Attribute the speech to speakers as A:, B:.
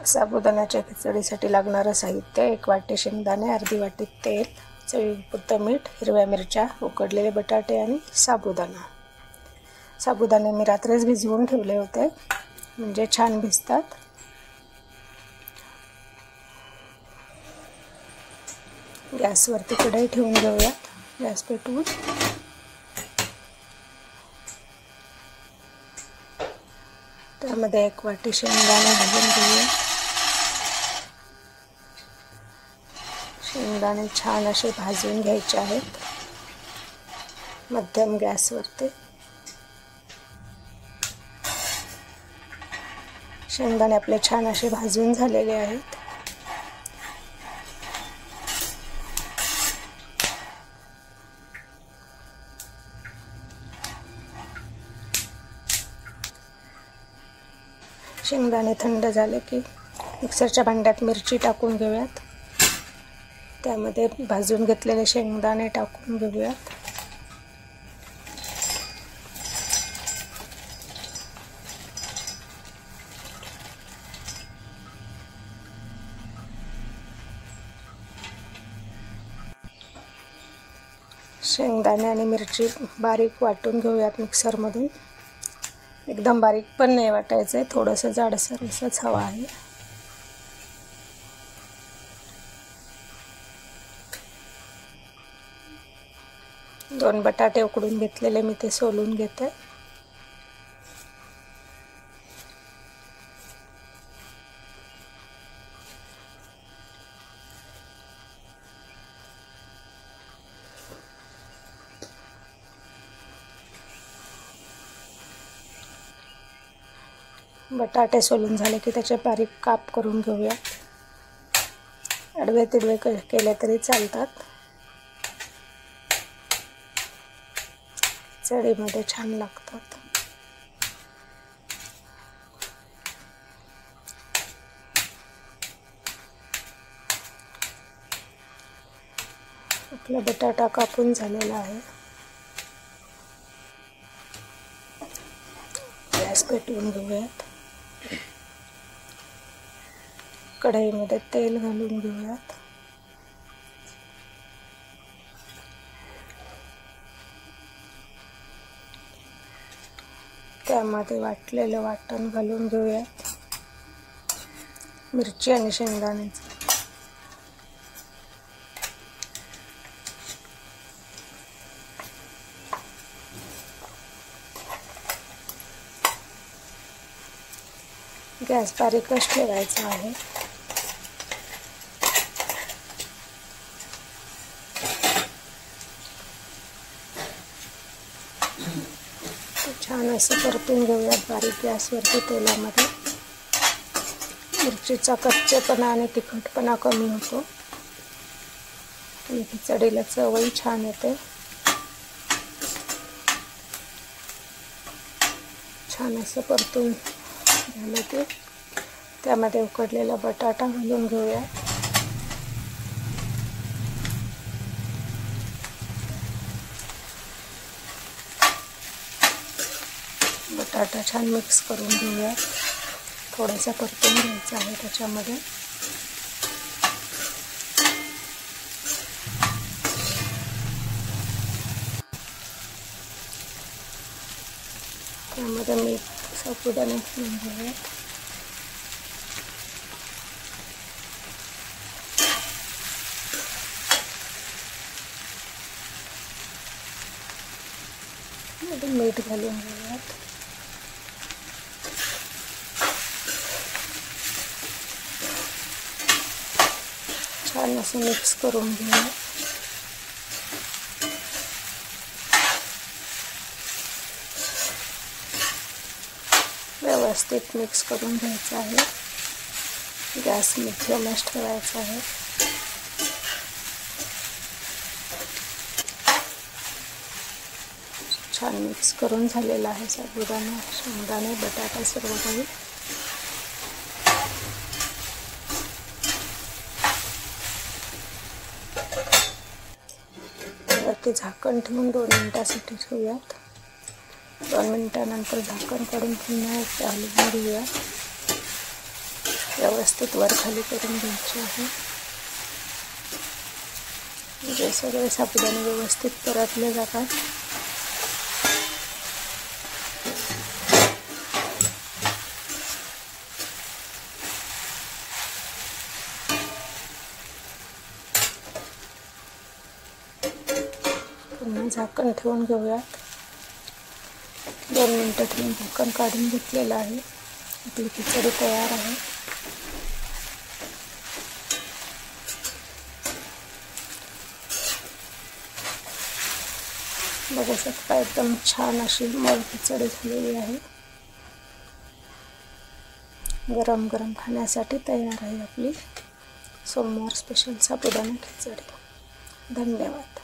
A: साबुदाण्याच्या खिचडीसाठी लागणारं साहित्य: 1 वाटी शेंगदाणे, अर्धी वाटी तेल, चवीपुरतं मीठ, हिरव्या मिरच्या, उकडलेले बटाटे आणि साबुदाणा. साबुदाणे मी रात्रीच भिजवून ठेवले होते, म्हणजे छान भिजतात. गॅसवरती कढई ठेवून घेऊया. गॅस पेटवून त्यामध्ये 1 वाटी शेंगदाणे भाजून घेऊया. शेंगदाणे छान असे भाजून घ्यायचे आहेत मध्यम गॅसवरती. शेंगदाणे आपले छान असे भाजून झालेले आहेत. शेंगदाणे थंड झाले की मिक्सरच्या भांड्यात मिरची टाकून घेऊयात. त्यामध्ये भाजून घेतलेले शेंगदाणे टाकून घेऊयात. शेंगदाणे आणि मिरची बारीक वाटून घेऊयात मिक्सरमधून. एकदम बारीक पण नाही वाटायचं आहे, थोडंसं जाडसर असंच हवं आहे. दोन बटाटे उकडून घेतलेले मी ते सोलून घेते. बटाटे सोलून झाले की त्याचे बारीक काप करून घेऊया. आडवे तिडवे केले तरी चालतात. चडीमध्ये छान लागतात. आपला बटाटा कापून झालेला आहे. गॅस पेटवून घेऊयात. कढईमध्ये तेल घालून घेऊयात. त्यामध्ये वाटलेलं वाटण घालून घेऊयात. मिरची आणि शेंगदाण्याचं. गॅस बारीकच ठेवायचा आहे. छान असं परतून घेऊयात बारीक गॅसवरती तेलामध्ये. मिरचीचा कच्चेपणा आणि तिखटपणा कमी होतो आणि खिचडीला चवही छान येते. छान असं परतून झालं की त्यामध्ये उकडलेला बटाटा घालून घेऊया. बटाटा छान मिक्स करून घेऊया. थोडासा परतून घ्यायचा आहे त्याच्यामध्ये. त्यामध्ये मीठ साबुदाणे घालून घेऊया. मीठ घालून घेऊयात. छान असं मिक्स करून घेऊया. व्यवस्थित मिक्स करून घ्यायचं आहे. गॅस मिडियमच ठेवायचा आहे. छान मिक्स करून झालेला आहे साबुदाणा, शेंगदाणे, बटाटा सर्व काही. वरती झाकण ठेवून 2 मिनिटांसाठी ठेवूयात. 2 मिनिटांनंतर झाकण काढून पुन्हा एकदा हलवून घेऊया. व्यवस्थित वर खाली करून घ्यायची आहे. म्हणजे सगळे साबुदाणे व्यवस्थित परतले जातात. पुन्हा झाकण ठेवून घेऊयात. 2 मिनिटं ठेवून झाकण काढून घेतलेलं आहे. आपली खिचडी तयार आहे. बघू शकता एकदम छान अशी मऊ खिचडी झालेली आहे. गरम गरम खाण्यासाठी तयार आहे आपली सोमवार स्पेशल साबुदाणा खिचडी. धन्यवाद.